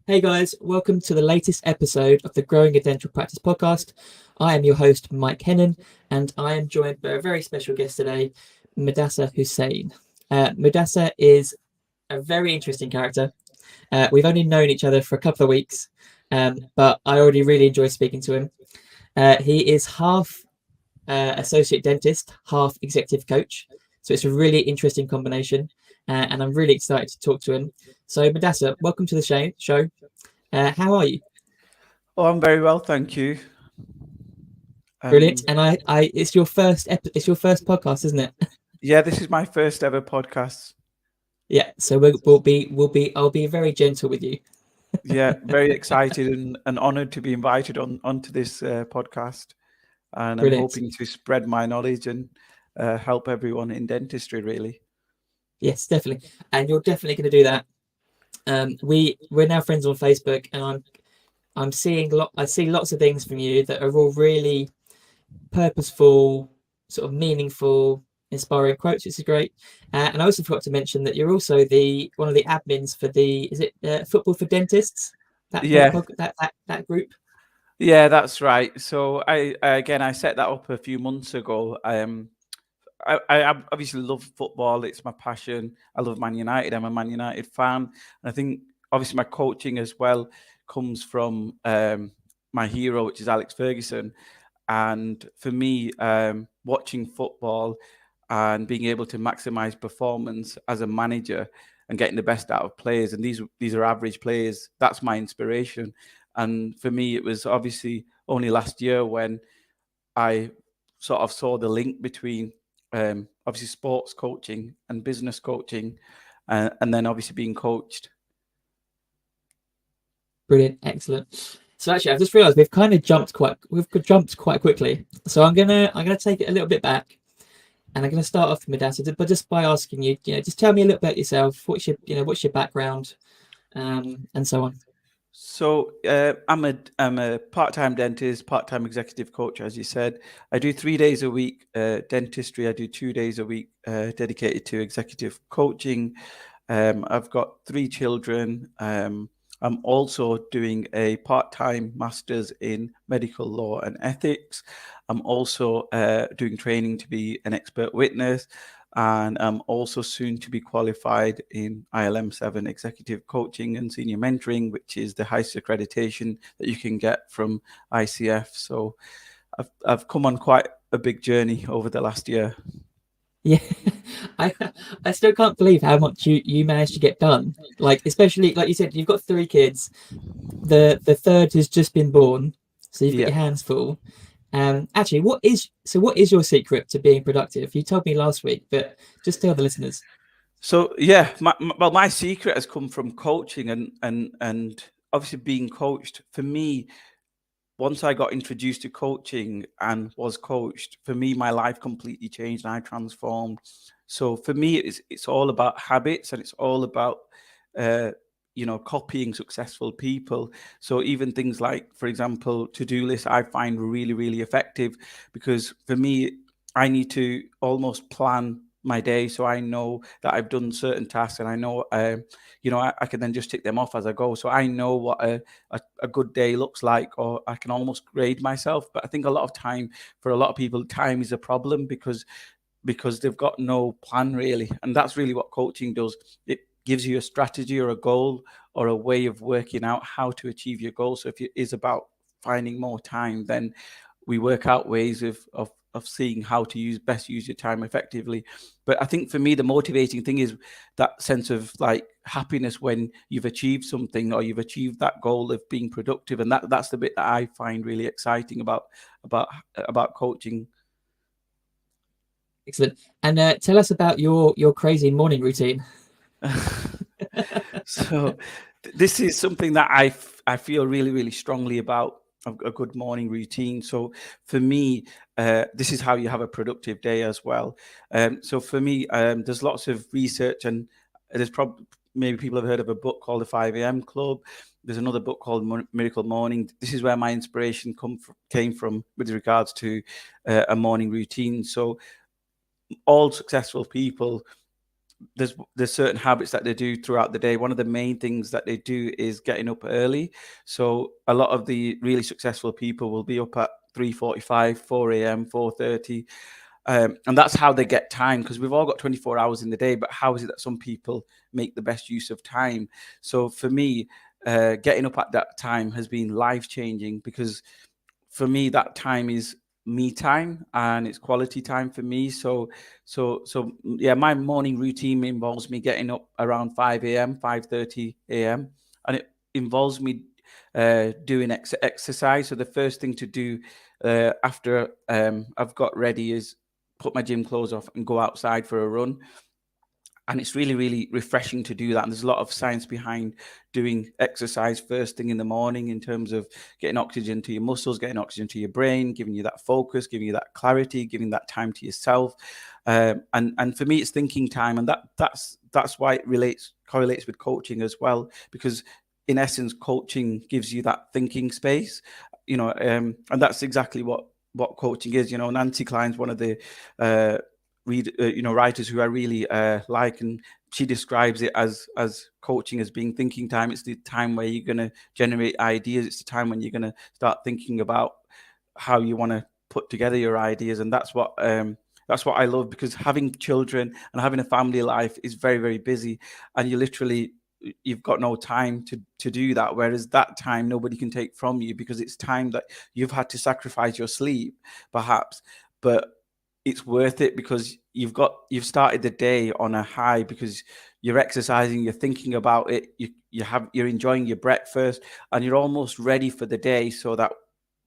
Hey guys, welcome to the latest episode of the Growing a Dental Practice podcast. I am your host, Mike Hennon, and I am joined by a very special guest today, Mudasser Hussain. Mudasser is a very interesting character. We've only known each other for a couple of weeks, but I already really enjoy speaking to him. He is half associate dentist, half executive coach. So it's a really interesting combination, and I'm really excited to talk to him. So, Mudasser, welcome to the show. How are you? Oh, I'm very well, thank you. Brilliant. And And it's your it's your first podcast, isn't it? yeah, this is my first ever podcast. Yeah. So I'll be very gentle with you. Yeah, very excited and honored to be invited onto this podcast. And I'm Brilliant. hoping to spread my knowledge and help everyone in dentistry, really. Yes, definitely. And you're definitely going to do that. We're now friends on Facebook, and I see lots of things from you that are all really purposeful, sort of meaningful, inspiring quotes, which is great. And I also forgot to mention that you're also the one of the admins for the Football for Dentists, Yeah, that group. yeah, that's right. So I set that up a few months ago. I obviously love football. It's my passion. I love Man United. I'm a Man United fan. And I think obviously my coaching as well comes from my hero, which is Alex Ferguson. And for me, watching football and being able to maximize performance as a manager and getting the best out of players, and these are average players, that's my inspiration. And for me, it was obviously only last year when I sort of saw the link between obviously sports coaching and business coaching, and then obviously being coached. Brilliant, excellent. So actually, I've just realised we've jumped quite quickly. So I'm gonna take it a little bit back, and I'm gonna start off with Medasa, but just by asking you, just tell me a little bit about yourself. What's your background, and so on. So I'm a part-time dentist, part-time executive coach, as you said. I do 3 days a week dentistry. I do 2 days a week dedicated to executive coaching. I've got 3 children. I'm also doing a part-time master's in medical law and ethics. I'm also doing training to be an expert witness, and I'm also soon to be qualified in ILM 7 executive coaching and senior mentoring, which is the highest accreditation that you can get from ICF. So I've come on quite a big journey over the last year. Yeah, I I still can't believe how much you managed to get done. Like, especially like you said, you've got 3 kids. The third has just been born, so you've got Yeah. your hands full. Actually, what is your secret to being productive? You told me last week, but just tell the listeners. So yeah, my secret has come from coaching and obviously being coached. For me, once I got introduced to coaching and was coached, for me, my life completely changed and I transformed. So for me, it's all about habits and it's all about uh, copying successful people. So even things like, for example, to-do lists, I find really, really effective because for me, I need to almost plan my day so I know that I've done certain tasks and I know I can then just tick them off as I go. So I know what a good day looks like, or I can almost grade myself. But I think a lot of time, for a lot of people, time is a problem because they've got no plan really. And that's really what coaching does. It gives you a strategy or a goal or a way of working out how to achieve your goal. So if it is about finding more time, then we work out ways of seeing how to best use your time effectively. But I think for me, the motivating thing is that sense of like happiness when you've achieved something or you've achieved that goal of being productive. And that's the bit that I find really exciting about coaching. Excellent. And tell us about your crazy morning routine. So this is something that I feel really, really strongly about a good morning routine. So for me, this is how you have a productive day as well. So for me, there's lots of research, and there's probably maybe people have heard of a book called the 5 a.m. Club. There's another book called Miracle Morning. This is where my inspiration came from with regards to a morning routine. So all successful people there's certain habits that they do throughout the day. One of the main things that they do is getting up early. So a lot of the really successful people will be up at 3:45, 4 a.m., 4:30. And that's how they get time, because we've all got 24 hours in the day, but how is it that some people make the best use of time? So for me, getting up at that time has been life changing, because for me that time is me time and it's quality time for me. So yeah, my morning routine involves me getting up around 5 a.m., 5:30 a.m., and it involves me doing exercise. So the first thing to do after I've got ready is put my gym clothes off and go outside for a run. And it's really, really refreshing to do that. And there's a lot of science behind doing exercise first thing in the morning, in terms of getting oxygen to your muscles, getting oxygen to your brain, giving you that focus, giving you that clarity, giving that time to yourself. And for me, it's thinking time, and that's why it correlates with coaching as well, because in essence, coaching gives you that thinking space, and that's exactly what coaching is. Nancy Klein's one of the writers who I really like, and she describes it as coaching as being thinking time. It's the time where you're going to generate ideas. It's the time when you're going to start thinking about how you want to put together your ideas, and that's what I love, because having children and having a family life is very, very busy, and you've got no time to do that. Whereas that time nobody can take from you, because it's time that you've had to sacrifice your sleep, perhaps, but it's worth it, because you've started the day on a high, because you're exercising, you're thinking about it, you're enjoying your breakfast, and you're almost ready for the day, so that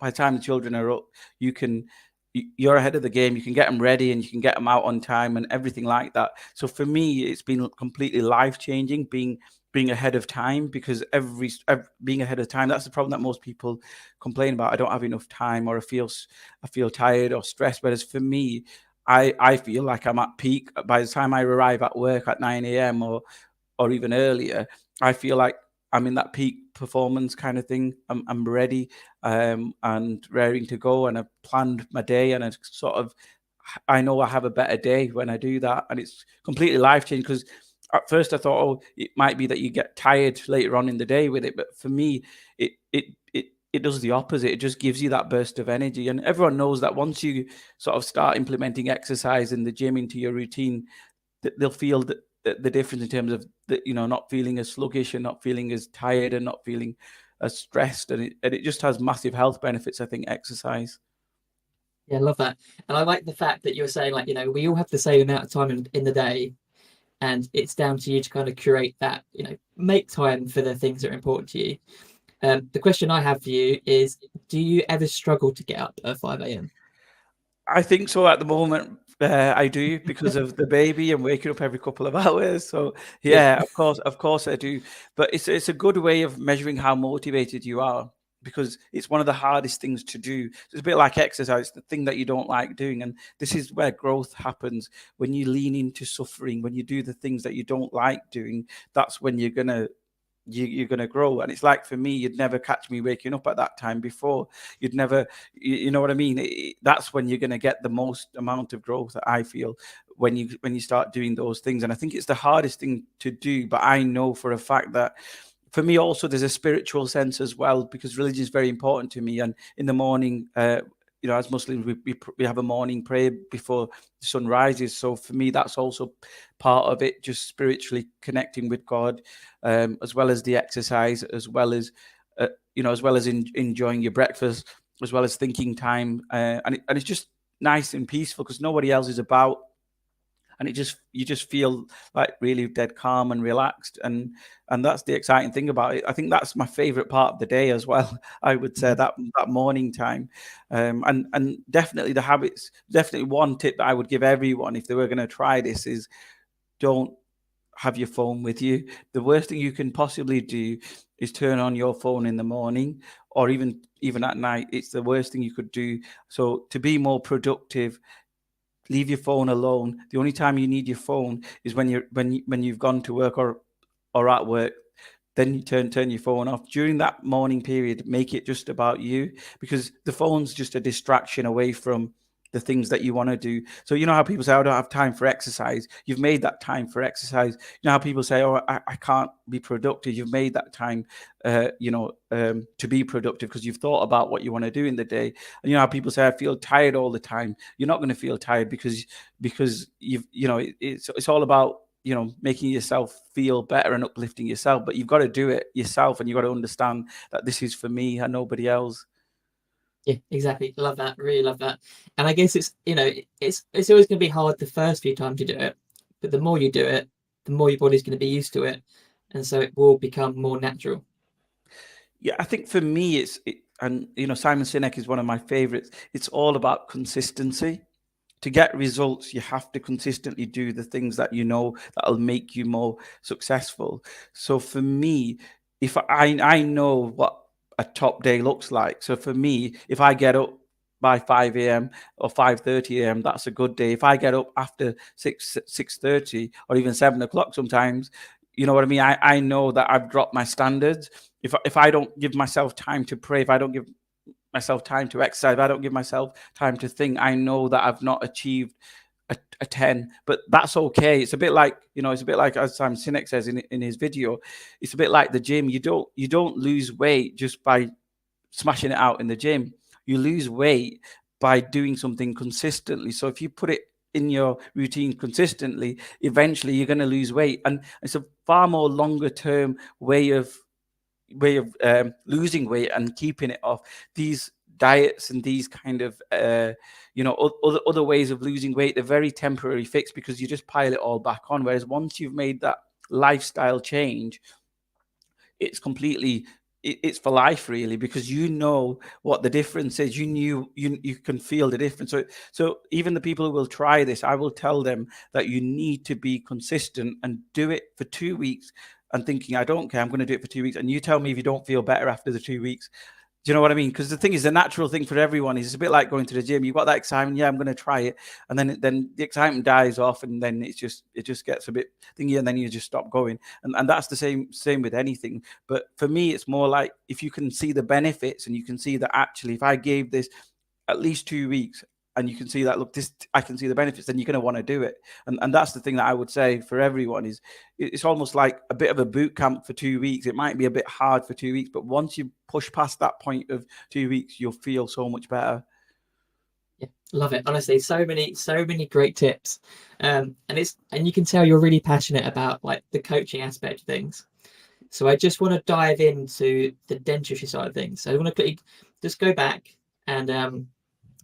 by the time the children are up, you're ahead of the game. You can get them ready and you can get them out on time and everything like that. So for me, it's been completely life changing being ahead of time, because every being ahead of time, that's the problem that most people complain about. I don't have enough time, or I feel tired or stressed. Whereas for me, I feel like I'm at peak by the time I arrive at work at 9 a.m. or even earlier. I feel like I'm in that peak performance kind of thing. I'm ready and raring to go, and I've planned my day, and I know I have a better day when I do that, and it's completely life changing. Because at first I thought, oh, it might be that you get tired later on in the day with it, but for me, it does the opposite. It just gives you that burst of energy, and everyone knows that once you sort of start implementing exercise in the gym into your routine, they'll feel the difference in terms of not feeling as sluggish and not feeling as tired and not feeling as stressed, and it just has massive health benefits, I think, exercise. Yeah, I love that. And I like the fact that you're saying, like, we all have the same amount of time in the day, and it's down to you to kind of curate that, make time for the things that are important to you. The question I have for you is, do you ever struggle to get up at 5 a.m.? I think so at the moment. I do, because of the baby and waking up every couple of hours. So yeah, of course I do. But it's a good way of measuring how motivated you are, because it's one of the hardest things to do. It's a bit like exercise, the thing that you don't like doing. And this is where growth happens. When you lean into suffering, when you do the things that you don't like doing, that's when you're going to grow. And it's like, for me, you'd never catch me waking up at that time before. You'd never, you know what I mean? That's when you're going to get the most amount of growth, I feel, when you start doing those things. And I think it's the hardest thing to do, but I know for a fact that for me also there's a spiritual sense as well, because religion is very important to me. And in the morning, as Muslims, we have a morning prayer before the sun rises. So for me, that's also part of it, just spiritually connecting with God, as well as the exercise, as well as enjoying your breakfast, as well as thinking time, and it's just nice and peaceful, because nobody else is about, and you just feel like really dead calm and relaxed, and that's the exciting thing about it. I think that's my favorite part of the day as well. I would say that morning time, and definitely the habits. Definitely one tip that I would give everyone if they were going to try this is, don't have your phone with you. The worst thing you can possibly do is turn on your phone in the morning, or even at night. It's the worst thing you could do. So to be more productive, leave your phone alone. The only time you need your phone is when you've gone to work or at work. Then you turn your phone off. During that morning period, make it just about you, because the phone's just a distraction away from the things that you want to do. So you know how people say, I don't have time for exercise. You've made that time for exercise. You know how people say, oh, I can't be productive. You've made that time, to be productive because you've thought about what you want to do in the day. And you know how people say, I feel tired all the time. You're not going to feel tired because it's all about, making yourself feel better and uplifting yourself, but you've got to do it yourself, and you've got to understand that this is for me and nobody else. Yeah, exactly. Love that. Really love that. And I guess it's always going to be hard the first few times you do it, but the more you do it, the more your body's going to be used to it, and so it will become more natural. Yeah, I think for me, and Simon Sinek is one of my favorites. It's all about consistency. To get results, you have to consistently do the things that that'll make you more successful. So for me, if I know what a top day looks like. So for me, if I get up by 5 a.m. or 5:30 a.m., that's a good day. If I get up after 6:30 or even 7 o'clock sometimes, you know what I mean? I know that I've dropped my standards. If I don't give myself time to pray, if I don't give myself time to exercise, if I don't give myself time to think, I know that I've not achieved a 10, but that's okay. It's a bit like, as Simon Sinek says in his video, it's a bit like the gym. You don't lose weight just by smashing it out in the gym. You lose weight by doing something consistently. So if you put it in your routine consistently, eventually you're going to lose weight. And it's a far more longer term way of losing weight and keeping it off. These diets and these kind of other ways of losing weight, they're very temporary fix because you just pile it all back on. Whereas once you've made that lifestyle change, it's for life, really, because you know what the difference is. You can feel the difference. So even the people who will try this, I will tell them that you need to be consistent and do it for 2 weeks and thinking, I don't care, I'm going to do it for 2 weeks. And you tell me if you don't feel better after the 2 weeks. Do you know what I mean? Because the thing is, the natural thing for everyone is it's a bit like going to the gym. You've got that excitement. Yeah, I'm going to try it. And then the excitement dies off, and then it just gets a bit thingy, and then you just stop going. And that's the same with anything. But for me, it's more like if you can see the benefits and you can see that actually, if I gave this at least 2 weeks, and you can see that, look, I can see the benefits, then you're going to want to do it. And that's the thing that I would say for everyone is it's almost like a bit of a boot camp for 2 weeks. It might be a bit hard for 2 weeks, but once you push past that point of 2 weeks, you'll feel so much better. Yeah, love it. Honestly, so many great tips. And you can tell you're really passionate about like the coaching aspect of things. So I just want to dive into the dentistry side of things. So I want to quickly just go back and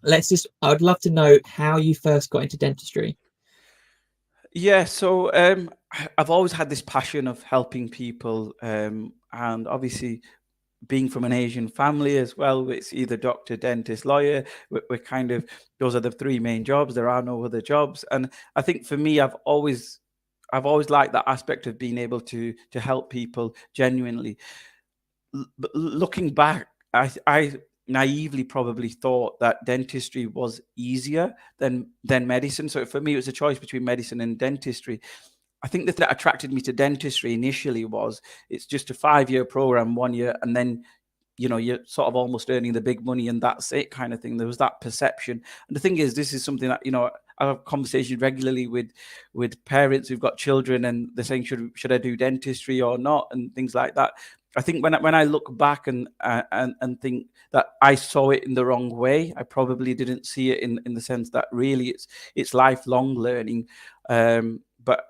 I would love to know how you first got into dentistry. Yeah, so I've always had this passion of helping people, and obviously being from an Asian family as well, it's either doctor, dentist, lawyer. We're kind of, those are the three main jobs. There are no other jobs. And I think for me, I've always liked that aspect of being able to help people genuinely. But looking back, I naively probably thought that dentistry was easier than medicine. So for me, it was a choice between medicine and dentistry. I think the thing that attracted me to dentistry initially was it's just a 5-year program, 1 year, and then you're sort of almost earning the big money and that's it kind of thing. There was that perception. And the thing is, this is something that, I have conversations regularly with parents who've got children and they're saying, should I do dentistry or not? And things like that. I think when I look back and think that I saw it in the wrong way, I probably didn't see it in the sense that really it's lifelong learning. But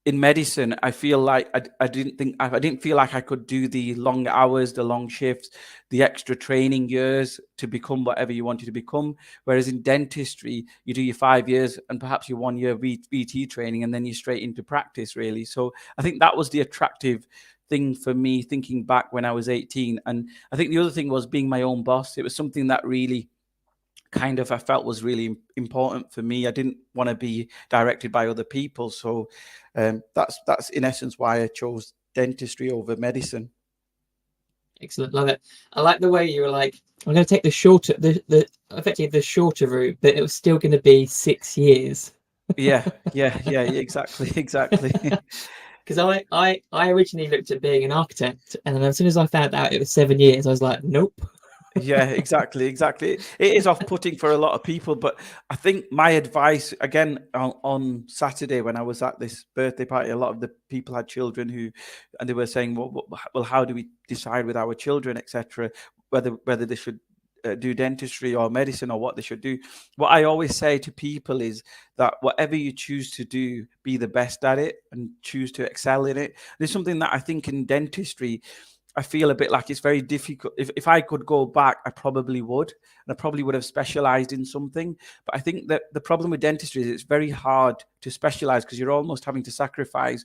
in medicine, I feel like I didn't feel like I could do the long hours, the long shifts, the extra training years to become whatever you wanted to become. Whereas in dentistry, you do your 5 years and perhaps your 1 year VT training, and then you're straight into practice, really. So I think that was the attractive thing for me, thinking back when I was 18. And I think the other thing was being my own boss. It was something that really kind of I felt was really important for me. I didn't want to be directed by other people. So that's in essence why I chose dentistry over medicine. Excellent, love it. I like the way you were like, I'm going to take the shorter route, but it was still going to be 6 years. Yeah, exactly. Because I originally looked at being an architect, and then as soon as I found out it was 7 years, I was like, nope. Yeah, exactly. It is off-putting for a lot of people, but I think my advice again on Saturday when I was at this birthday party, a lot of the people had children and they were saying, well, how do we decide with our children, etc., whether they should do dentistry or medicine or what they should do. What I always say to people is that whatever you choose to do, be the best at it and choose to excel in it. There's something that I think in dentistry, I feel a bit like it's very difficult. If I could go back, I probably would. And I probably would have specialized in something. But I think that the problem with dentistry is it's very hard to specialize because you're almost having to sacrifice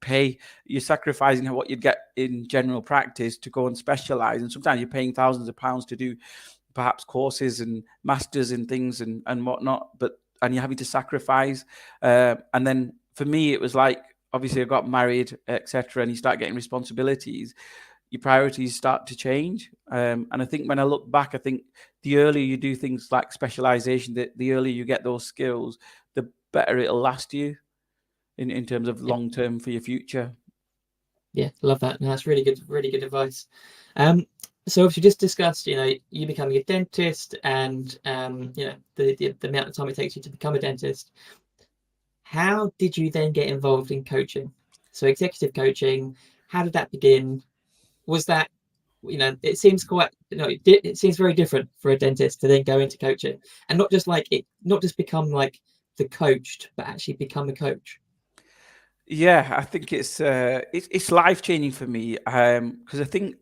pay. You're sacrificing what you'd get in general practice to go and specialize. And sometimes you're paying thousands of pounds to do perhaps courses and masters and things and whatnot. And you're having to sacrifice. And then for me, it was like, obviously I got married, etc., and you start getting responsibilities, your priorities start to change. And I think when I look back, I think the earlier you do things like specialization, the earlier you get those skills, the better it'll last you in terms of long term for your future. Yeah, love that. No, that's really good advice. So obviously just discussed, you becoming a dentist and the amount of time it takes you to become a dentist. How did you then get involved in coaching? So executive coaching, how did that begin? Was that, it seems quite, it seems very different for a dentist to then go into coaching and not just become like the coached, but actually become a coach. Yeah, I think it's life changing for me because I think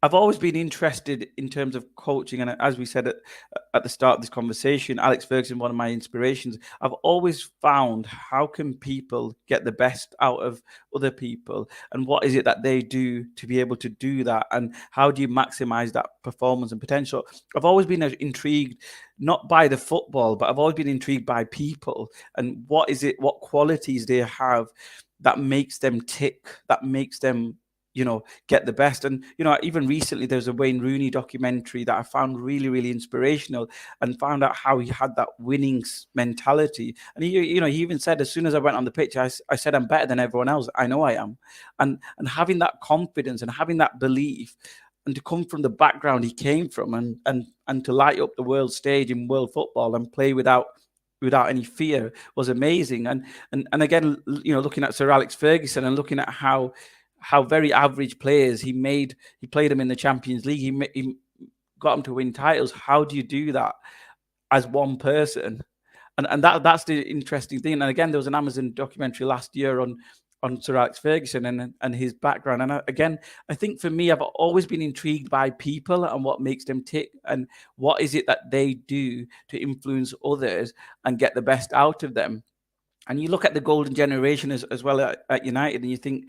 I've always been interested in terms of coaching, and as we said at the start of this conversation, Alex Ferguson, one of my inspirations. I've always found how can people get the best out of other people, and what is it that they do to be able to do that, and how do you maximize that performance and potential? I've always been intrigued, not by the football, but I've always been intrigued by people and what qualities they have that makes them tick, that makes them get the best. And even recently there was a Wayne Rooney documentary that I found really, really inspirational, and found out how he had that winning mentality. And he even said, as soon as I went on the pitch, I said, I'm better than everyone else. I know I am. And having that confidence and having that belief, and to come from the background he came from, and to light up the world stage in world football and play without any fear was amazing. And again, looking at Sir Alex Ferguson and looking at how very average players he played them in the Champions League. He got them to win titles. How do you do that as one person? And that's the interesting thing. And again, there was an Amazon documentary last year on Sir Alex Ferguson and his background. And I think for me, I've always been intrigued by people and what makes them tick, and what is it that they do to influence others and get the best out of them. And you look at the golden generation as well at United, and you think,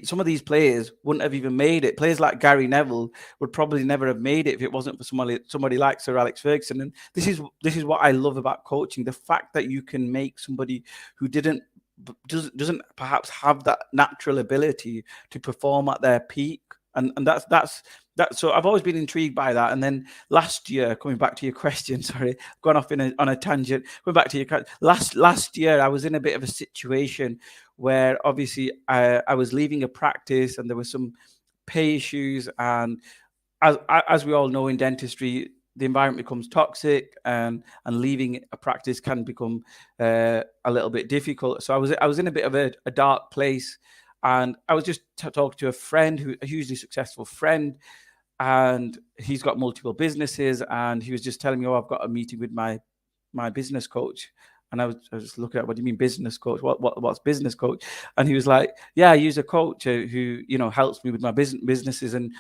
some of these players wouldn't have even made it. Players like Gary Neville would probably never have made it if it wasn't for somebody like Sir Alex Ferguson. And this is what I love about coaching: the fact that you can make somebody who doesn't perhaps have that natural ability to perform at their peak. And that's so I've always been intrigued by that. And then last year, coming back to your question, sorry, I've gone off on a tangent. Going back to your last year, I was in a bit of a situation where obviously I was leaving a practice, and there were some pay issues. And as we all know in dentistry, the environment becomes toxic, and leaving a practice can become a little bit difficult. So I was in a bit of a dark place. And I was just talking to a friend, a hugely successful friend, and he's got multiple businesses. And he was just telling me, "Oh, I've got a meeting with my business coach." And I was just looking at, "What do you mean business coach? What's business coach?" And he was like, "Yeah, I use a coach who helps me with my businesses and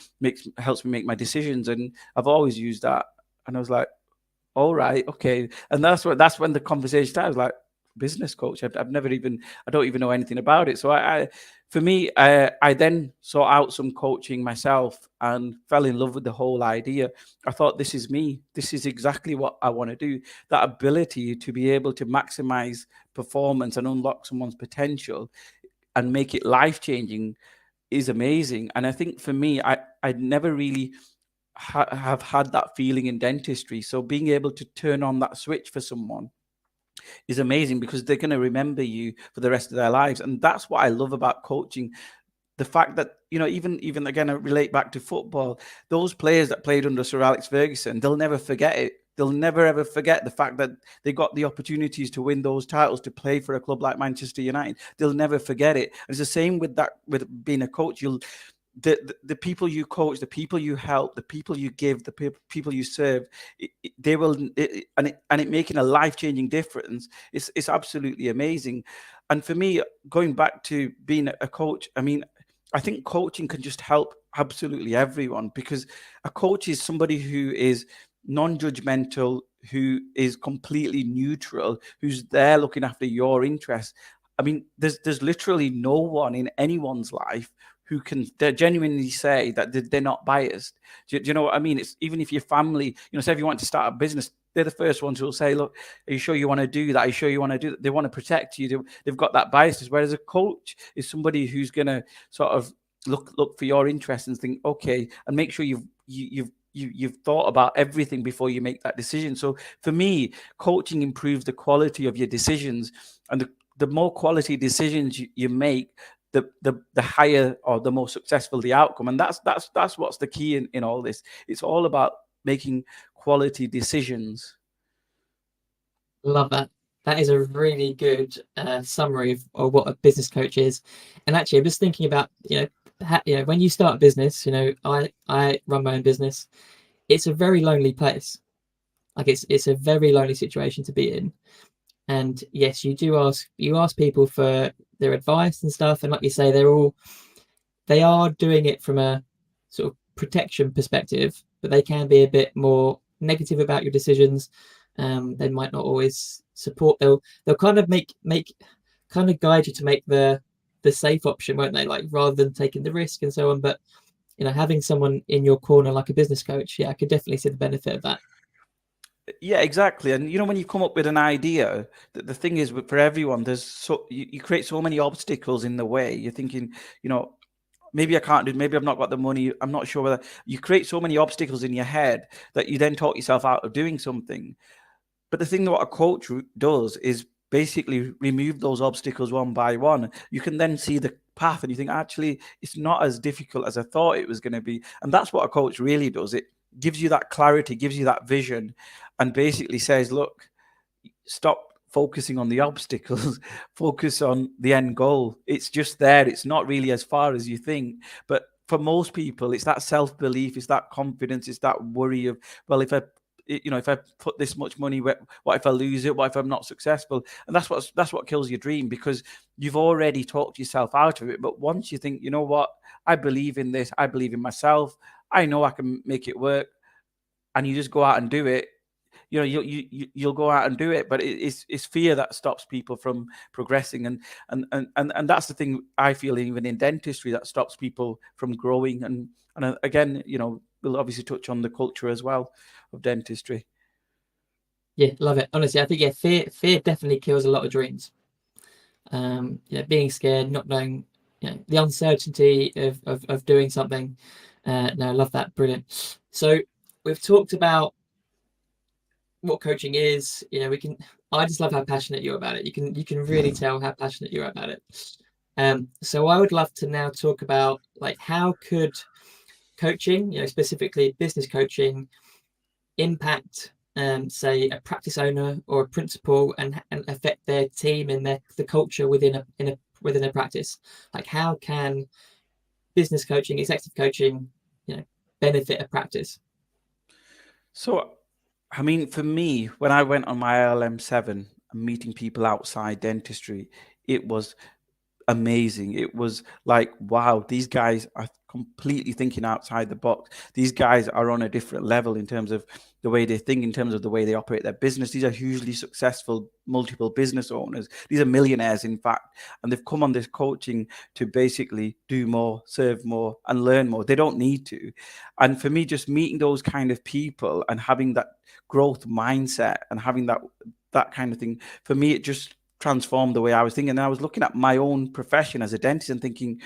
helps me make my decisions. And I've always used that." And I was like, "All right, okay." And that's when the conversation started. I was like, "Business coach? I don't even know anything about it." So for me, I then sought out some coaching myself and fell in love with the whole idea. I thought, this is me. This is exactly what I want to do. That ability to be able to maximize performance and unlock someone's potential and make it life-changing is amazing. And I think for me, I'd never really have had that feeling in dentistry. So being able to turn on that switch for someone is amazing, because they're going to remember you for the rest of their lives. And that's what I love about coaching. the fact that, even again, I relate back to football, those players that played under Sir Alex Ferguson, they'll never forget it. They'll never ever forget the fact that they got the opportunities to win those titles, to play for a club like Manchester United. They'll never forget it. And it's the same with that, with being a coach. The people you coach, the people you help, the people you give, the people you serve, they will, and it making a life-changing difference. It's absolutely amazing. And for me, going back to being a coach, I mean, I think coaching can just help absolutely everyone, because a coach is somebody who is non-judgmental, who is completely neutral, who's there looking after your interests. I mean, there's literally no one in anyone's life who can genuinely say that they're not biased. Do you know what I mean? It's even if your family, say if you want to start a business, they're the first ones who will say, look, are you sure you want to do that? Are you sure you want to do that? They want to protect you. They've got that bias. Whereas a coach is somebody who's going to sort of look for your interests and think, okay, and make sure you've thought about everything before you make that decision. So for me, coaching improves the quality of your decisions, and the more quality decisions you make, the higher or the more successful the outcome. And that's what's the key in all this. It's all about making quality decisions. Love that. That is a really good summary of what a business coach is. And actually, I'm just thinking about, when you start a business, I run my own business. It's a very lonely place. Like it's a very lonely situation to be in. And yes, you ask people for their advice and stuff. And like you say, they are doing it from a sort of protection perspective, but they can be a bit more negative about your decisions. They might not always support. They'll kind of make kind of guide you to make the safe option, won't they? Like rather than taking the risk and so on. But having someone in your corner like a business coach, I could definitely see the benefit of that. Yeah, exactly. And when you come up with an idea, the thing is, for everyone, there's you create so many obstacles in the way. You're thinking, maybe I can't do it, maybe I've not got the money, I'm not sure whether. You create so many obstacles in your head that you then talk yourself out of doing something. But the thing that what a coach does is basically remove those obstacles one by one. You can then see the path and you think, actually, it's not as difficult as I thought it was going to be. And that's what a coach really does. It gives you that clarity, gives you that vision, and basically says, look, stop focusing on the obstacles, focus on the end goal. It's just there. It's not really as far as you think. But for most people, it's that self-belief, it's that confidence, it's that worry of, well, if I put this much money, what if I lose it? What if I'm not successful? And that's what kills your dream, because you've already talked yourself out of it. But once you think, you know what, I believe in this, I believe in myself, I know I can make it work, and you just go out and do it, you'll go out and do it. But it's fear that stops people from progressing, and that's the thing I feel, even in dentistry, that stops people from growing. And again, we'll obviously touch on the culture as well of dentistry. Yeah, love it. Honestly, I think fear definitely kills a lot of dreams. Being scared, not knowing, the uncertainty of doing something. No, I love that. Brilliant. So we've talked about what coaching is. I just love how passionate you're about it. You can really tell how passionate you're about it. So I would love to now talk about, like, how could coaching, specifically business coaching, impact say a practice owner or a principal, and affect their team and the culture within a practice. Like, how can business coaching, executive coaching, benefit a practice? So, I mean, for me, when I went on my LM7 and meeting people outside dentistry, it was amazing. It was like, wow, these guys are completely thinking outside the box. These guys are on a different level in terms of the way they think, in terms of the way they operate their business. These are hugely successful multiple business owners. These are millionaires, in fact, and they've come on this coaching to basically do more, serve more, and learn more. They don't need to. And for me, just meeting those kind of people and having that growth mindset and having that kind of thing, for me, it just transformed the way I was thinking. And I was looking at my own profession as a dentist and thinking,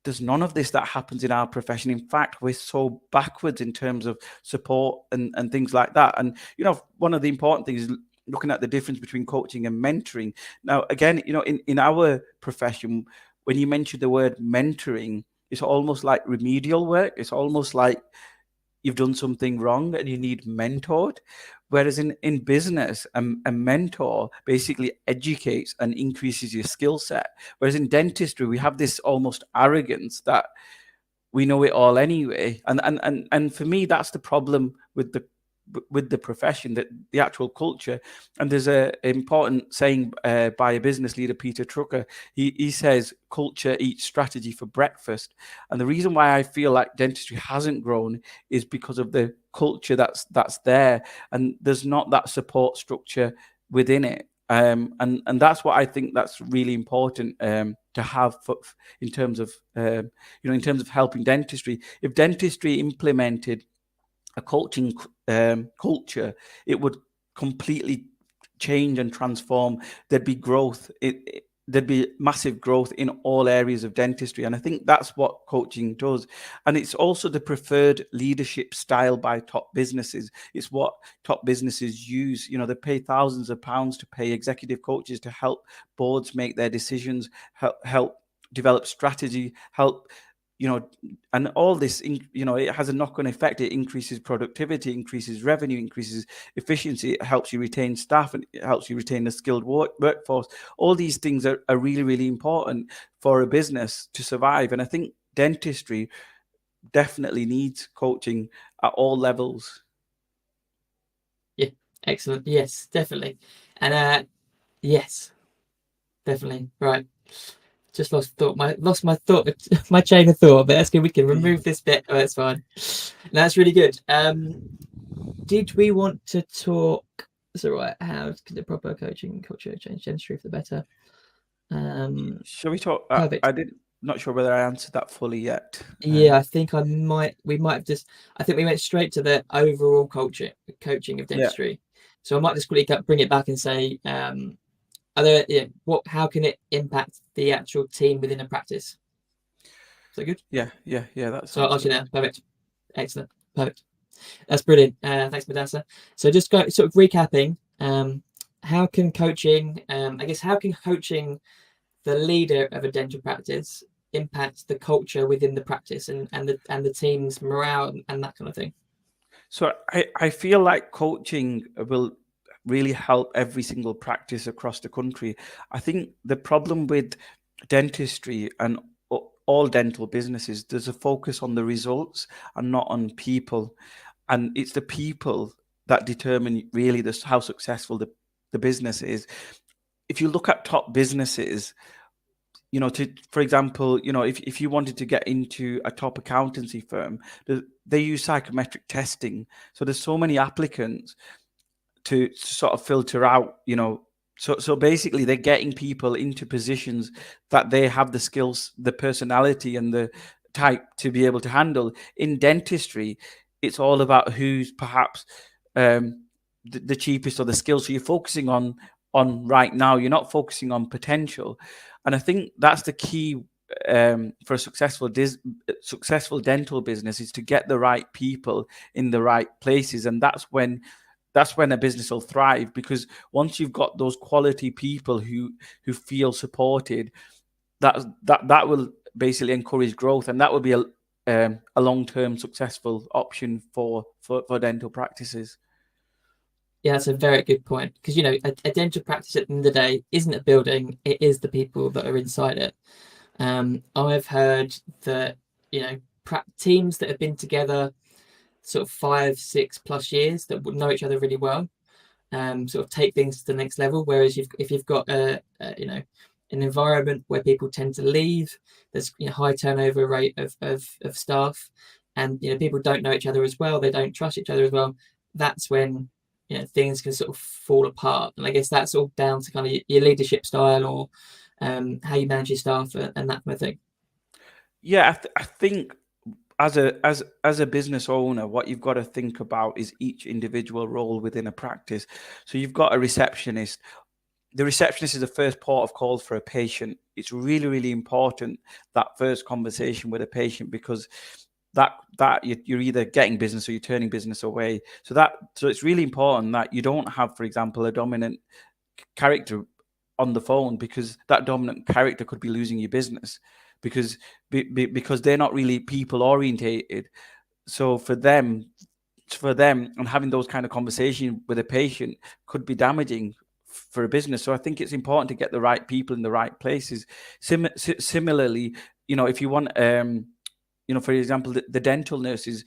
there's none of this that happens in our profession. In fact, we're so backwards in terms of support and things like that. And, one of the important things is looking at the difference between coaching and mentoring. Now, again, in our profession, when you mention the word mentoring, it's almost like remedial work. It's almost like you've done something wrong and you need mentored. Whereas in business, a mentor basically educates and increases your skill set. Whereas in dentistry, we have this almost arrogance that we know it all anyway. And for me, that's the problem with the profession, that the actual culture. And there's a important saying by a business leader, Peter Trucker. He says culture eats strategy for breakfast. And the reason why I feel like dentistry hasn't grown is because of the culture that's there, and there's not that support structure within it. And that's what I think that's really important to have in terms of in terms of helping dentistry. If dentistry implemented a coaching culture, it would completely change and transform. There'd be growth. There'd be massive growth in all areas of dentistry. And I think that's what coaching does. And it's also the preferred leadership style by top businesses. It's what top businesses use. They pay thousands of pounds to pay executive coaches to help boards make their decisions, help develop strategy, help and all this, it has a knock-on effect. It increases productivity, increases revenue, increases efficiency. It helps you retain staff, and it helps you retain a skilled workforce. All these things are really, really important for a business to survive. And I think dentistry definitely needs coaching at all levels. Yeah, excellent. Yes, definitely. And yes, definitely. Right. Just lost my thought, my chain of thought, but that's good. We can remove this bit. Oh, that's fine. That's really good. Did we want to talk? So right, how can the proper coaching culture change dentistry for the better? Shall we talk? Perfect. Not sure whether I answered that fully yet. Yeah, I think we might have just. I think we went straight to the overall coaching of dentistry. So I might just quickly bring it back and say, how can it impact the actual team within a practice? Is that good? Yeah. That's so I'll ask you now. Perfect. Excellent. Perfect. That's brilliant. Thanks, Mudasser. So just sort of recapping, how can coaching, how can coaching the leader of a dental practice impact the culture within the practice and the team's morale and that kind of thing? So I feel like coaching will really help every single practice across the country. I think the problem with dentistry and all dental businesses, there's a focus on the results and not on people. And it's the people that determine really how successful the business is. If you look at top businesses, for example, if you wanted to get into a top accountancy firm, they use psychometric testing. So there's so many applicants to sort of filter out, so basically they're getting people into positions that they have the skills, the personality and the type to be able to handle. In dentistry, it's all about who's perhaps the cheapest or the skills. So you're focusing on right now. You're not focusing on potential. And I think that's the key for a successful dental business, is to get the right people in the right places. And that's when a business will thrive, because once you've got those quality people who feel supported, that will basically encourage growth, and that will be a long-term successful option for dental practices. Yeah, that's a very good point, because a dental practice at the end of the day isn't a building; it is the people that are inside it. I've heard that teams that have been together sort of 5-6+ years that would know each other really well, sort of take things to the next level. Whereas if you've got an environment where people tend to leave, there's high turnover rate of staff, and people don't know each other as well, they don't trust each other as well. That's when things can sort of fall apart. And I guess that's all down to kind of your leadership style, or how you manage your staff and that kind of thing. Yeah, I think as a business owner, what you've got to think about is each individual role within a practice. So you've got a receptionist. The receptionist is the first port of call for a patient. It's really, really important, that first conversation with a patient, because that you're either getting business or you're turning business away. So it's really important that you don't have, for example, a dominant character on the phone, because that dominant character could be losing your business because they're not really people orientated. So for them, and having those kind of conversations with a patient could be damaging for a business. So I think it's important to get the right people in the right places. Similarly, if you want, for example, the dental nurses,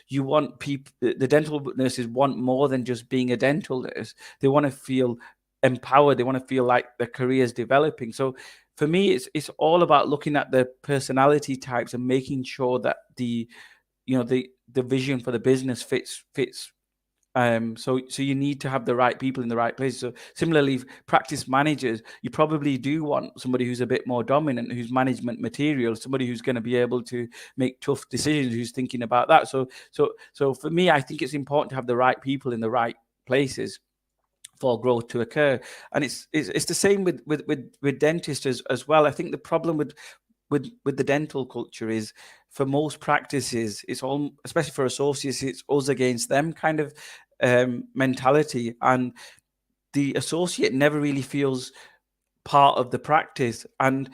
you want people, the dental nurses want more than just being a dental nurse. They want to feel empowered. They want to feel like their career is developing. So for me, it's all about looking at the personality types and making sure that the vision for the business fits. So you need to have the right people in the right places. So similarly, practice managers, you probably do want somebody who's a bit more dominant, who's management material, somebody who's going to be able to make tough decisions, who's thinking about that. So for me, I think it's important to have the right people in the right places for growth to occur. And it's the same with dentists as well. I think the problem with the dental culture is, for most practices, it's all, especially for associates, it's us against them kind of mentality, and the associate never really feels part of the practice, and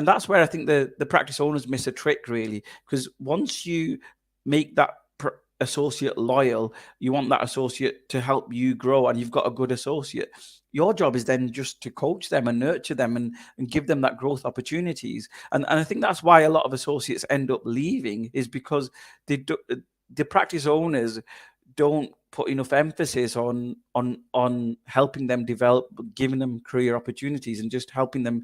that's where I think the practice owners miss a trick, really, because once you make that associate loyal, you want that associate to help you grow, and you've got a good associate. Your job is then just to coach them and nurture them and give them that growth opportunities. And I think that's why a lot of associates end up leaving, is because the practice owners don't put enough emphasis on helping them develop, giving them career opportunities, and just helping them,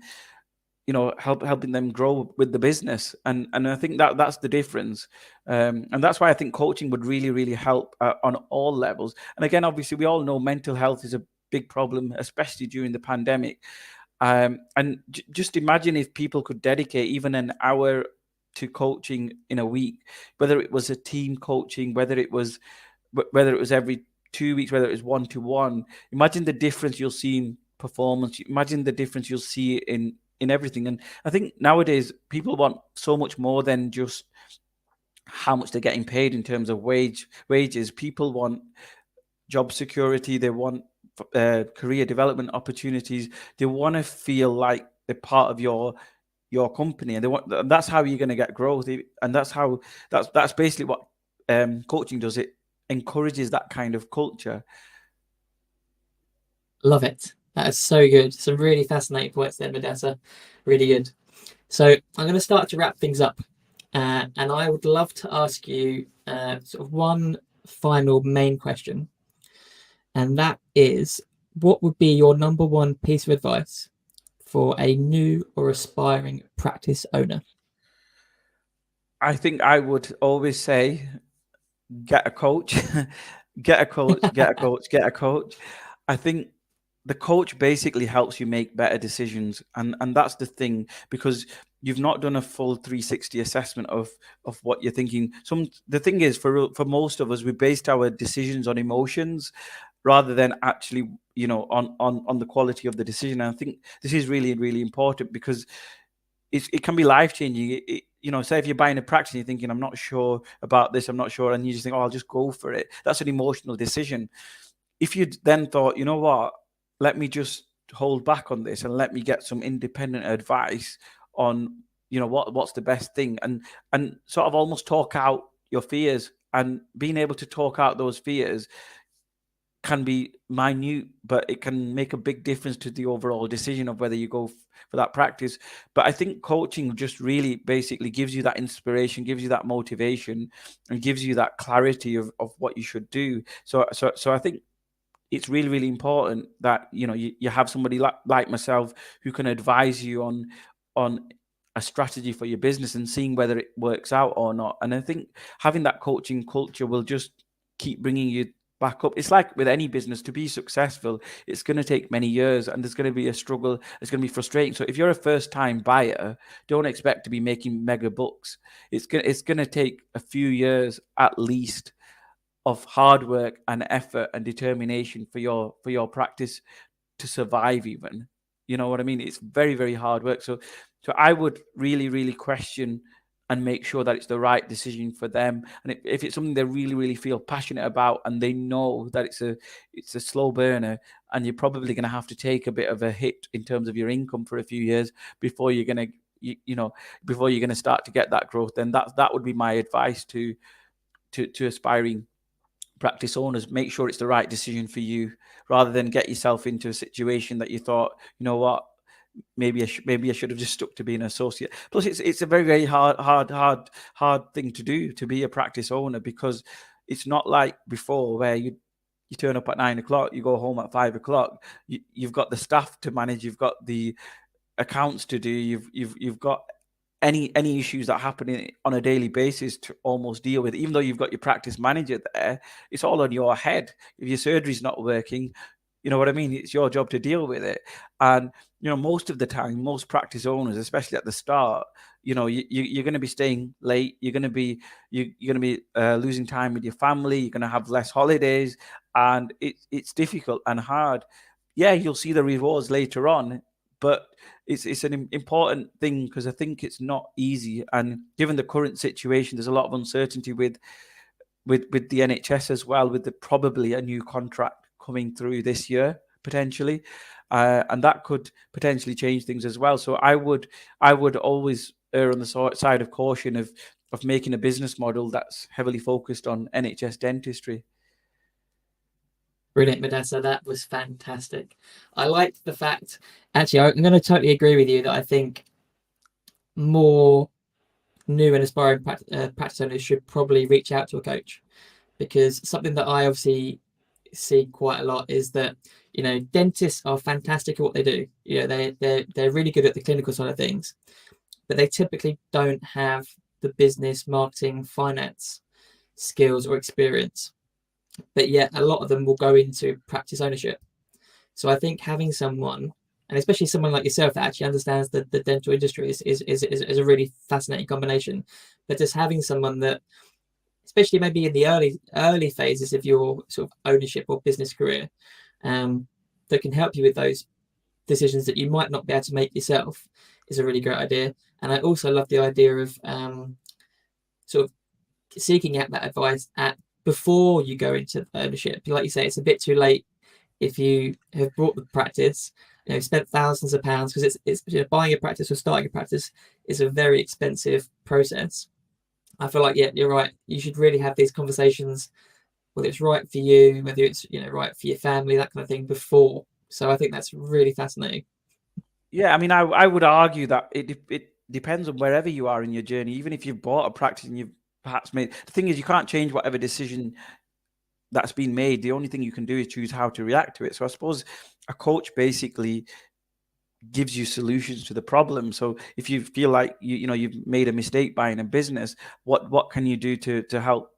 helping them grow with the business. And I think that's the difference. And that's why I think coaching would really, really help on all levels. And again, obviously, we all know mental health is a big problem, especially during the pandemic. And just imagine if people could dedicate even an hour to coaching in a week, whether it was a team coaching, whether it was every 2 weeks, whether it was one-to-one. Imagine the difference you'll see in performance. Imagine the difference you'll see in everything. And I think nowadays people want so much more than just how much they're getting paid in terms of wages. People want job security. They want career development opportunities. They want to feel like they're part of your company, and that's how you're going to get growth. And that's basically what coaching does. It encourages that kind of culture. Love it. That is so good. Some really fascinating points there, Mudasser. Really good. So I'm going to start to wrap things up, and I would love to ask you sort of one final main question, and that is, what would be your number one piece of advice for a new or aspiring practice owner? I think I would always say, get a coach, get a coach, get a coach, get a coach. I think the coach basically helps you make better decisions, and that's the thing, because you've not done a full 360 assessment of what you're thinking. The thing is, for most of us, we based our decisions on emotions rather than actually, on the quality of the decision. And I think this is really, really important, because it can be life changing. Say if you're buying a practice and you're thinking, I'm not sure about this, I'm not sure, and you just think, oh, I'll just go for it. That's an emotional decision. If you then thought, you know what, let me just hold back on this and let me get some independent advice on, what's the best thing, and sort of almost talk out your fears. And being able to talk out those fears can be minute, but it can make a big difference to the overall decision of whether you go for that practice. But I think coaching just really basically gives you that inspiration, gives you that motivation, and gives you that clarity of what you should do. So I think it's really, really important that you have somebody like myself who can advise you on a strategy for your business and seeing whether it works out or not. And I think having that coaching culture will just keep bringing you back up. It's like with any business, to be successful, it's going to take many years, and there's going to be a struggle. It's going to be frustrating. So if you're a first-time buyer, don't expect to be making mega bucks. It's going to take a few years at least of hard work and effort and determination for your practice to survive even. You know what I mean? It's very, very hard work. So I would really, really question and make sure that it's the right decision for them. And if it's something they really, really feel passionate about, and they know that it's a slow burner, and you're probably going to have to take a bit of a hit in terms of your income for a few years before you're going to, before you're going to start to get that growth, then that would be my advice to aspiring practice owners. Make sure it's the right decision for you, rather than get yourself into a situation that you thought, you know what, maybe I should have just stuck to being an associate. Plus, it's a very, very hard thing to do, to be a practice owner, because it's not like before where you turn up at 9 o'clock, you go home at 5 o'clock. You've got the staff to manage, you've got the accounts to do, you've got any issues that happen on a daily basis to almost deal with. Even though you've got your practice manager there, it's all on your head. If your surgery's not working, you know what I mean? It's your job to deal with it. And, most of the time, most practice owners, especially at the start, you're going to be staying late. You're going to be losing time with your family. You're going to have less holidays, and it's difficult and hard. Yeah, you'll see the rewards later on, but it's an important thing, because I think it's not easy. And given the current situation, there's a lot of uncertainty with the NHS as well, with probably a new contract coming through this year potentially, and that could potentially change things as well. So I would always err on the side of caution of making a business model that's heavily focused on NHS dentistry. Brilliant, Mudasser. That was fantastic. I liked the fact, actually, I'm going to totally agree with you that I think more new and aspiring practice owners should probably reach out to a coach, because something that I obviously see quite a lot is that, dentists are fantastic at what they do. They're really good at the clinical side of things, but they typically don't have the business, marketing, finance skills or experience. But yet a lot of them will go into practice ownership. So I think having someone, and especially someone like yourself, that actually understands the dental industry is a really fascinating combination. But just having someone that, especially maybe in the early phases of your sort of ownership or business career, that can help you with those decisions that you might not be able to make yourself, is a really great idea. And I also love the idea of sort of seeking out that advice before you go into ownership. Like you say, it's a bit too late if you have brought the practice, spent thousands of pounds, because it's buying a practice or starting a practice is a very expensive process. I feel like, yeah, you're right. You should really have these conversations, whether it's right for you, whether it's right for your family, that kind of thing, before. So I think that's really fascinating. Yeah, I mean, I would argue that it depends on wherever you are in your journey. Even if you've bought a practice and you've perhaps made, the thing is, you can't change whatever decision that's been made. The only thing you can do is choose how to react to it. So I suppose a coach basically gives you solutions to the problem. So if you feel like you've made a mistake buying a business, what can you do to help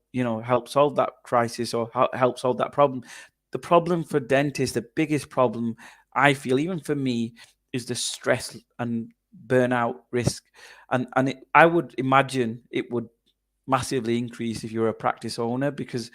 help solve that crisis, or help solve that problem? The problem for dentists, the biggest problem I feel, even for me, is the stress and burnout risk. And I would imagine it would massively increase if you're a practice owner, because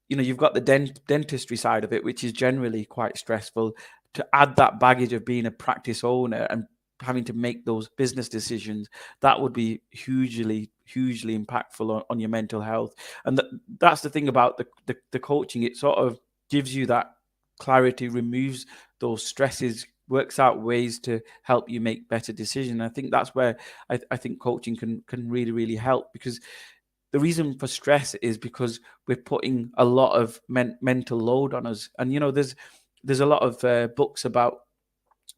you've got the dentistry side of it, which is generally quite stressful. To add that baggage of being a practice owner and having to make those business decisions, that would be hugely impactful on your mental health. And that's the thing about the coaching. It sort of gives you that clarity, removes those stresses, works out ways to help you make better decisions. I think that's where I think coaching can really help, because the reason for stress is because we're putting a lot of mental load on us. And there's a lot of books about,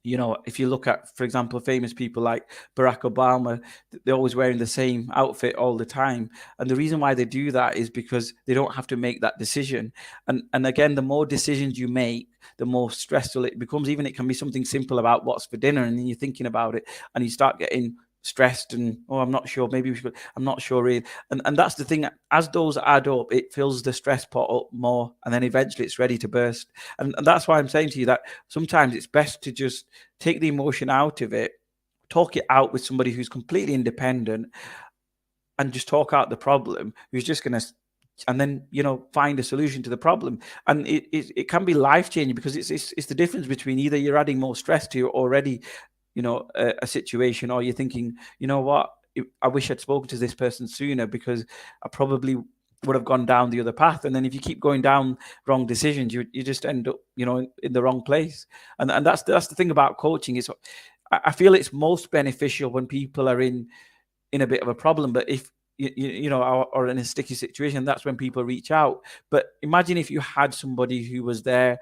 if you look at, for example, famous people like Barack Obama, they're always wearing the same outfit all the time. And the reason why they do that is because they don't have to make that decision. And again, the more decisions you make, the more stressful it becomes. Even it can be something simple about what's for dinner, and then you're thinking about it and you start getting stressed and, I'm not sure, maybe we should, I'm not sure really. And that's the thing, as those add up, it fills the stress pot up more, and then eventually it's ready to burst. And that's why I'm saying to you that sometimes it's best to just take the emotion out of it, talk it out with somebody who's completely independent, and just talk out the problem, who's just going to, and then find a solution to the problem. And it can be life-changing, because it's the difference between either you're adding more stress to your already a situation, or you're thinking, what, I wish I'd spoken to this person sooner, because I probably would have gone down the other path. And then if you keep going down wrong decisions, you just end up, in the wrong place. And that's the thing about coaching. Is I feel it's most beneficial when people are in a bit of a problem. But if or in a sticky situation, that's when people reach out. But imagine if you had somebody who was there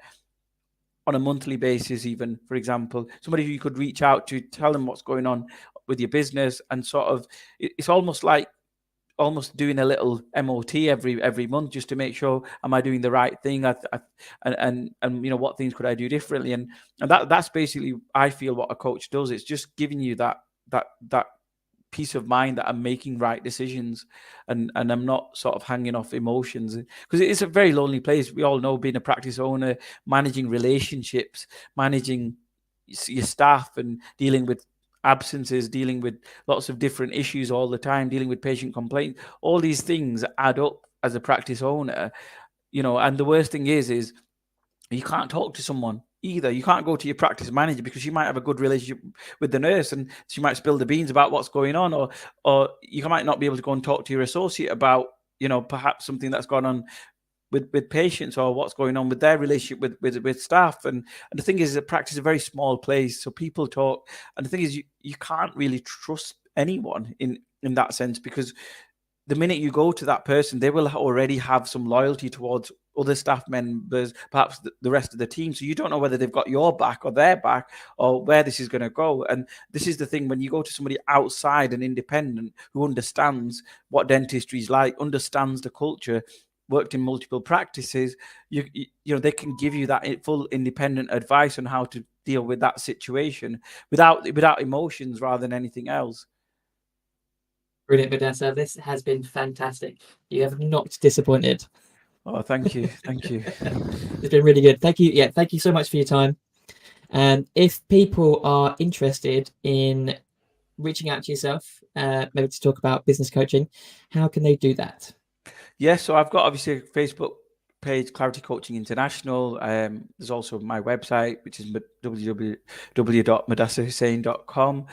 on a monthly basis, even, for example, somebody who you could reach out to, tell them what's going on with your business, and sort of, it's almost like doing a little MOT every month, just to make sure, am I doing the right thing? And what things could I do differently? And that's basically, I feel, what a coach does. It's just giving you that peace of mind that I'm making right decisions, and I'm not sort of hanging off emotions, because it's a very lonely place. We all know, being a practice owner, managing relationships, managing your staff, and dealing with absences, dealing with lots of different issues all the time, dealing with patient complaints, all these things add up as a practice owner, and the worst thing is you can't talk to someone either. You can't go to your practice manager, because you might have a good relationship with the nurse, and she might spill the beans about what's going on, or you might not be able to go and talk to your associate about, perhaps something that's gone on with patients, or what's going on with their relationship with staff. And the thing is that practice is a very small place, so people talk. And the thing is, you can't really trust anyone in that sense, because the minute you go to that person, they will already have some loyalty towards other staff members, perhaps the rest of the team. So you don't know whether they've got your back or their back, or where this is going to go. And this is the thing, when you go to somebody outside and independent, who understands what dentistry is like, understands the culture, worked in multiple practices, they can give you that full independent advice on how to deal with that situation without emotions, rather than anything else. Brilliant, Mudasser. This has been fantastic. You have not disappointed. Oh, thank you. Thank you. It's been really good. Thank you. Yeah, thank you so much for your time. And if people are interested in reaching out to yourself, maybe to talk about business coaching, how can they do that? Yeah, so I've got, obviously, a Facebook page, Clarity Coaching International. There's also my website, which is www.mudasserhussain.com.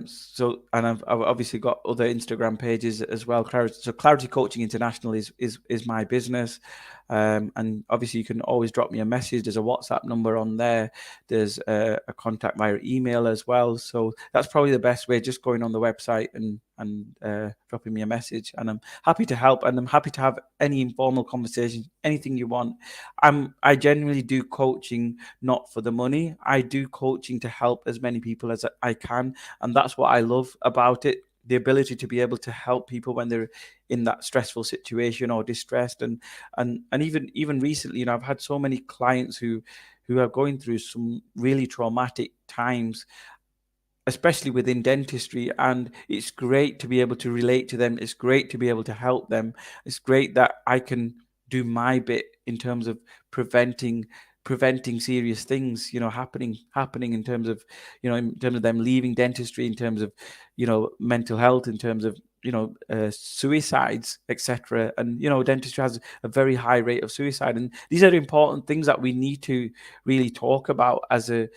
So, and I've obviously got other Instagram pages as well. Clarity Coaching International is my business. And obviously you can always drop me a message. There's a WhatsApp number on there. There's a contact via email as well. So that's probably the best way, just going on the website and dropping me a message. And I'm happy to help, and I'm happy to have any informal conversation, anything you want. I genuinely do coaching not for the money. I do coaching to help as many people as I can. And that's what I love about it. The ability to be able to help people when they're in that stressful situation or distressed. And even recently, I've had so many clients who are going through some really traumatic times, especially within dentistry. And it's great to be able to relate to them. It's great to be able to help them. It's great that I can do my bit in terms of preventing serious things, happening in terms of, in terms of them leaving dentistry, in terms of, mental health, in terms of, suicides, etc. And, dentistry has a very high rate of suicide. And these are important things that we need to really talk about as a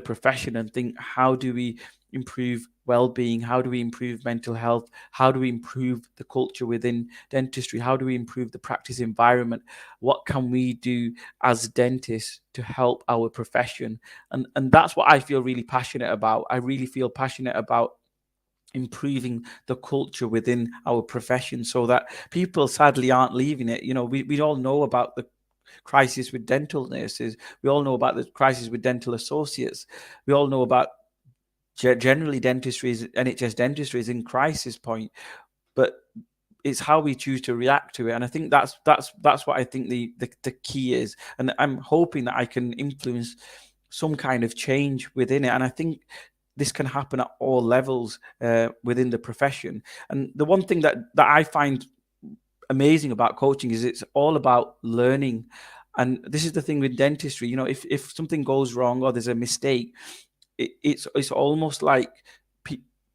profession, and think, how do we improve well-being? How do we improve mental health? How do we improve the culture within dentistry? How do we improve the practice environment? What can we do as dentists to help our profession? And that's what I feel really passionate about. I really feel passionate about improving the culture within our profession, so that people sadly aren't leaving it. We all know about the crisis with dental nurses. We all know about the crisis with dental associates. We all know about generally NHS dentistry is in crisis point, but it's how we choose to react to it. And I think that's what I think the key is. And I'm hoping that I can influence some kind of change within it. And I think this can happen at all levels within the profession. And the one thing that I find amazing about coaching is it's all about learning. And this is the thing with dentistry. If something goes wrong or there's a mistake, it's almost like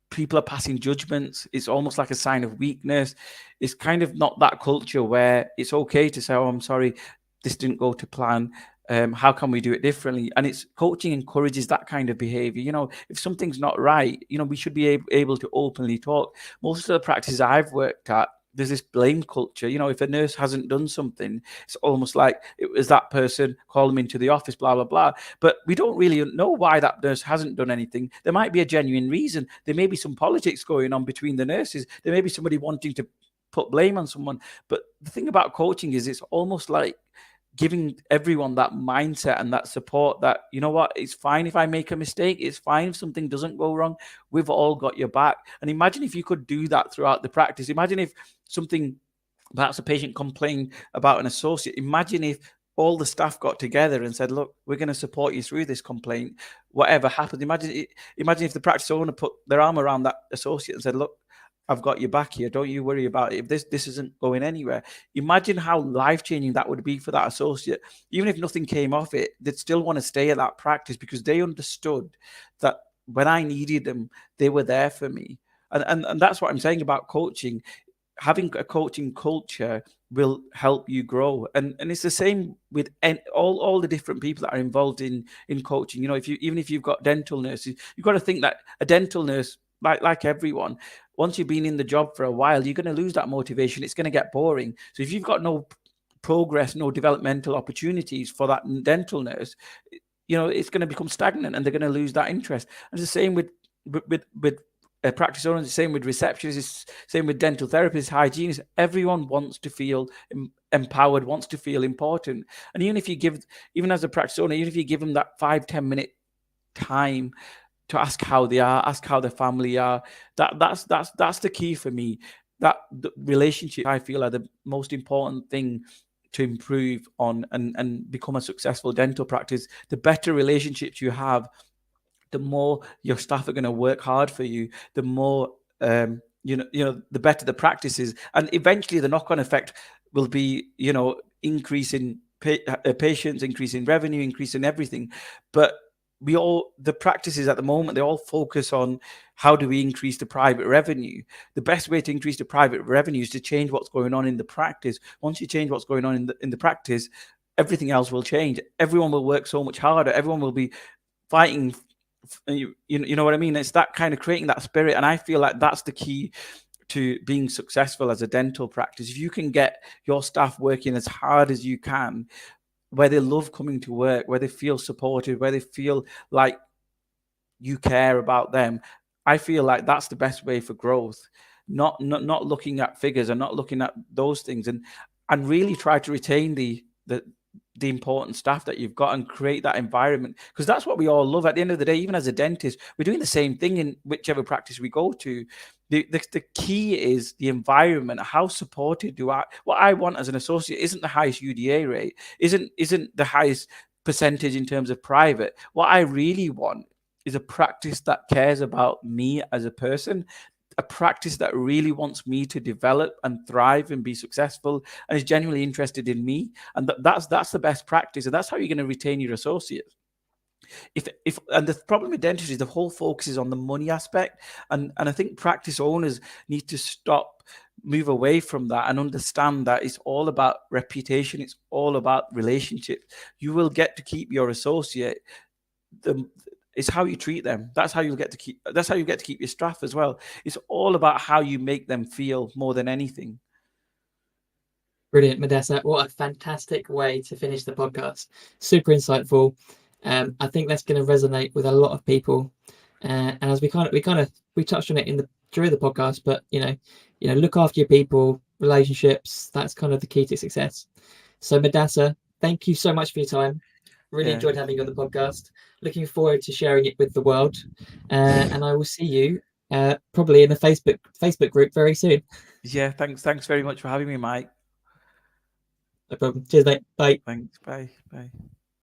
people are passing judgments. It's almost like a sign of weakness. It's kind of not that culture where it's okay to say, oh, I'm sorry, this didn't go to plan. How can we do it differently? And it's coaching encourages that kind of behavior. If something's not right, we should be able to openly talk. Most of the practices I've worked at, there's this blame culture. If a nurse hasn't done something, it's almost like it was that person, call them into the office, blah, blah, blah. But we don't really know why that nurse hasn't done anything. There might be a genuine reason. There may be some politics going on between the nurses. There may be somebody wanting to put blame on someone. But the thing about coaching is it's almost like giving everyone that mindset and that support that, it's fine if I make a mistake. It's fine if something doesn't go wrong. We've all got your back. And imagine if you could do that throughout the practice. Imagine if perhaps a patient complained about an associate. Imagine if all the staff got together and said, look, we're going to support you through this complaint, whatever happens. Imagine if the practice owner put their arm around that associate and said, look, I've got your back here. Don't you worry about it. If this isn't going anywhere, imagine how life-changing that would be for that associate. Even if nothing came of it, they'd still want to stay at that practice because they understood that when I needed them, they were there for me. And that's what I'm saying about coaching. Having a coaching culture will help you grow. And it's the same with all the different people that are involved in coaching. Even if you've got dental nurses, you've got to think that a dental nurse, like everyone, once you've been in the job for a while, you're going to lose that motivation. It's going to get boring. So if you've got no progress, no developmental opportunities for that dental nurse, it's going to become stagnant and they're going to lose that interest. And it's the same with practice owners, the same with receptionists, same with dental therapists, hygienists. Everyone wants to feel empowered, wants to feel important. And even as a practice owner, even if you give them that 5-10 minute time to ask how they are, ask how their family are, that's the key for me. That the relationship, I feel, are the most important thing to improve on and become a successful dental practice. The better relationships you have, the more your staff are going to work hard for you, the more the better the practice is, and eventually the knock-on effect will be increase in patients, increase in revenue, increase in everything. But the practices at the moment, they all focus on how do we increase the private revenue. The best way to increase the private revenue is to change what's going on in the practice. Once you change what's going on in the practice, everything else will change. Everyone will work so much harder. Everyone will be fighting. You know what I mean? It's that kind of creating that spirit. And I feel like that's the key to being successful as a dental practice. If you can get your staff working as hard as you can, where they love coming to work, where they feel supported, where they feel like you care about them, I feel like that's the best way for growth. Not looking at figures and not looking at those things, and really try to retain the important staff that you've got and create that environment, because that's what we all love. At the end of the day, even as a dentist, we're doing the same thing in whichever practice we go to. The key is the environment. How supported what I want as an associate isn't the highest UDA rate, isn't the highest percentage in terms of private. What I really want is a practice that cares about me as a person, a practice that really wants me to develop and thrive and be successful and is genuinely interested in me. And that's the best practice. And that's how you're going to retain your associates. And the problem with dentistry is the whole focus is on the money aspect. And I think practice owners need to move away from that and understand that it's all about reputation. It's all about relationships. You will get to keep your associate. It's how you treat them. That's how you get to keep your staff as well. It's all about how you make them feel more than anything. Brilliant, Mudasser. What a fantastic way to finish the podcast. Super insightful. I think that's going to resonate with a lot of people. And as we touched on it during the podcast, but look after your people, relationships. That's kind of the key to success. So Mudasser, thank you so much for your time. Really enjoyed having you on the podcast. Looking forward to sharing it with the world. And I will see you probably in the Facebook group very soon. Yeah, thanks very much for having me, Mike. No problem. Cheers, mate. Bye. Thanks. Bye.